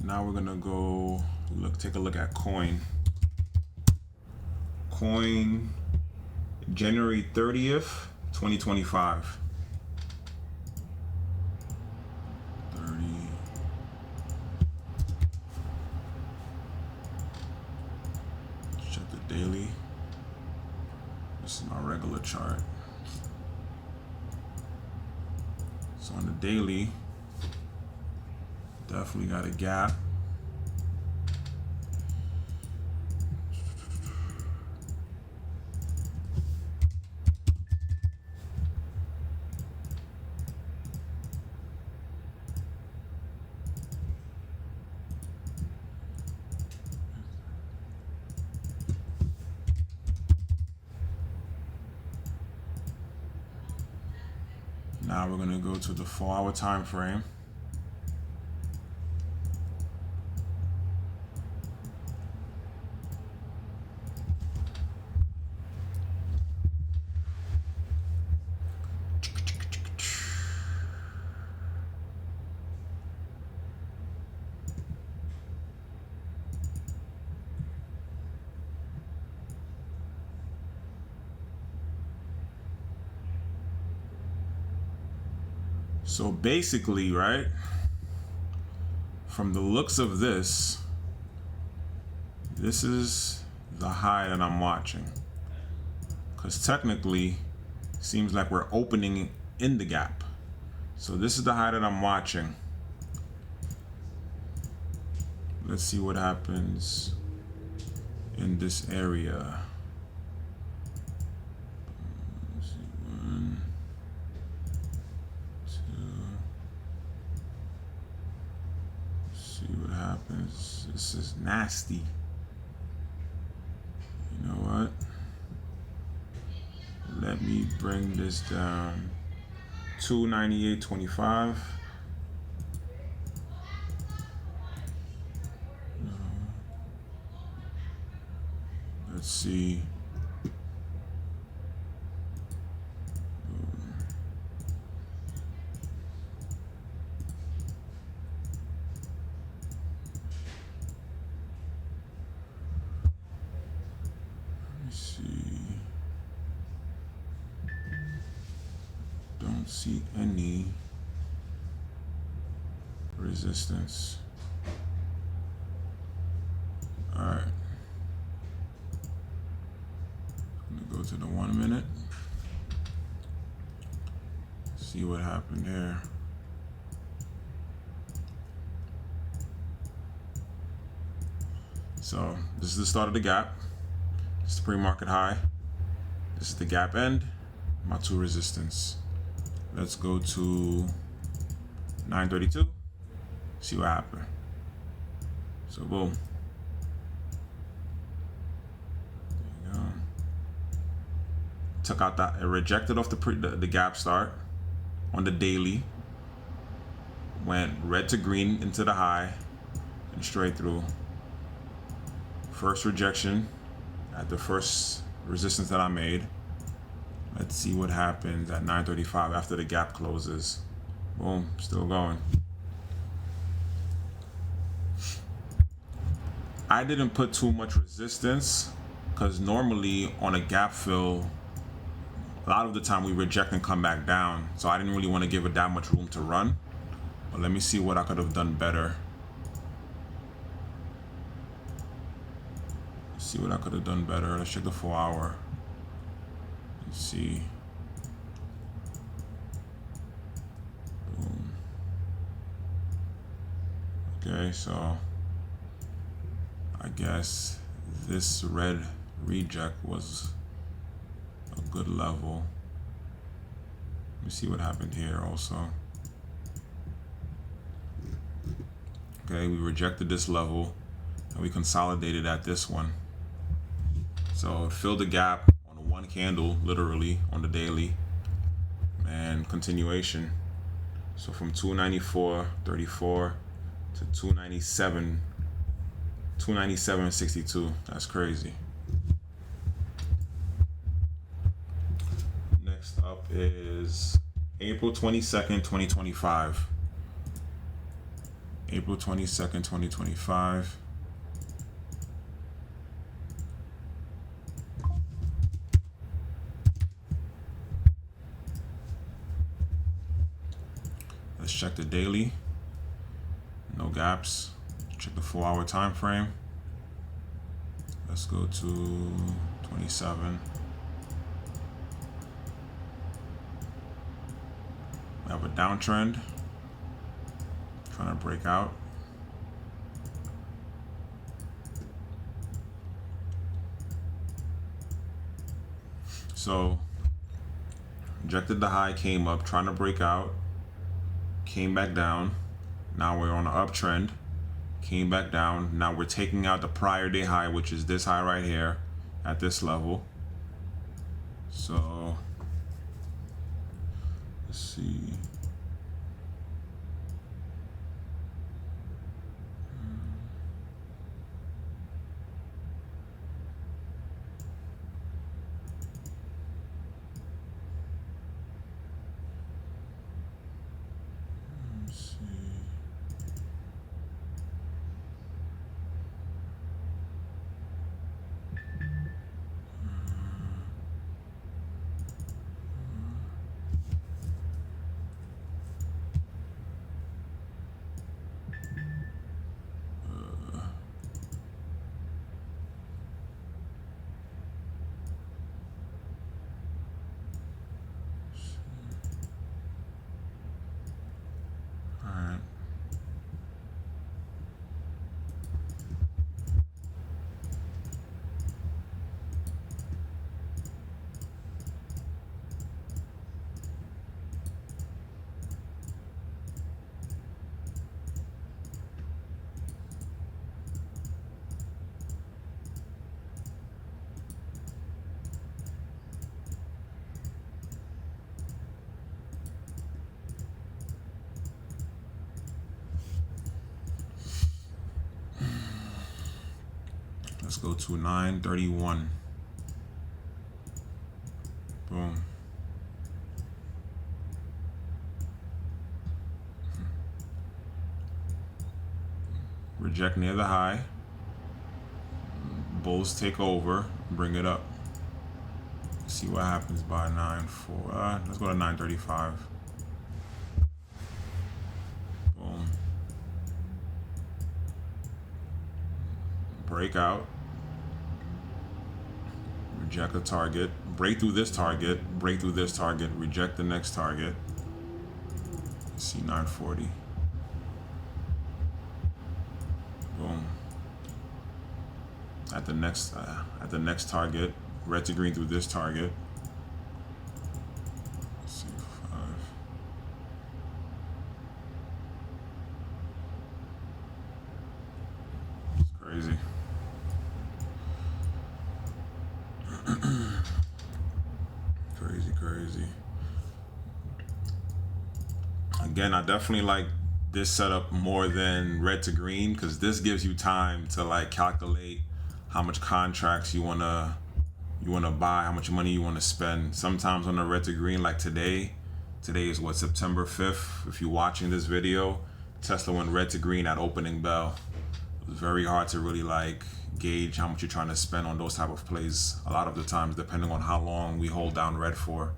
Now we're gonna go take a look at coin. Coin January 30th, 2025. 30. Check the daily. This is my regular chart. So on the daily, definitely got a gap. Now we're gonna go to the 4-hour time frame. So basically, right, from the looks of this is the high that I'm watching. Because technically, seems like we're opening in the gap. So this is the high that I'm watching. Let's see what happens in this area. This is nasty. You know what? Let me bring this down. 298.25. Let's see. Don't see any resistance. All right. I'm gonna go to the 1 minute. See what happened there. So this is the start of the gap. This is the pre-market high. This is the gap end. My two resistance. Let's go to 932. See what happened. So boom. There you go. Took out that. It rejected off the gap start on the daily. Went red to green into the high and straight through. First rejection at the first resistance that I made. Let's see what happens at 9:35 after the gap closes. Boom, still going. I didn't put too much resistance because normally on a gap fill, a lot of the time we reject and come back down. So I didn't really want to give it that much room to run. But let me see what I could have done better. See what I could have done better. Let's check the 4-hour. Let's see. Boom. Okay, so I guess this red reject was a good level. Let me see what happened here also. Okay, we rejected this level and we consolidated at this one. So it filled the gap on one candle, literally on the daily, and continuation. So from 294.34 to 297.62. That's crazy. Next up is April 22nd, 2025. April 22nd, 2025. Let's check the daily. No gaps. Check the 4-hour time frame. Let's go to 27. We have a downtrend. Trying to break out. So rejected the high, came up, trying to break out, came back down. Now we're on an uptrend, came back down. Now we're taking out the prior day high, which is this high right here at this level. So let's see. Let's go to 931. Boom. Reject near the high. Bulls take over, bring it up. See what happens by 9-4. Let's go to 935. Boom. Breakout. Reject the target. Break through this target. Break through this target. Reject the next target. See 940. Boom. At the next target, red to green through this target. Let's see, 5. It's crazy. Crazy. Again, I definitely like this setup more than red to green because this gives you time to like calculate how much contracts you wanna buy, how much money you wanna spend. Sometimes on the red to green, like today is what, September 5th. If you're watching this video, Tesla went red to green at opening bell. It was very hard to really like gauge how much you're trying to spend on those type of plays a lot of the times, depending on how long we hold down red for.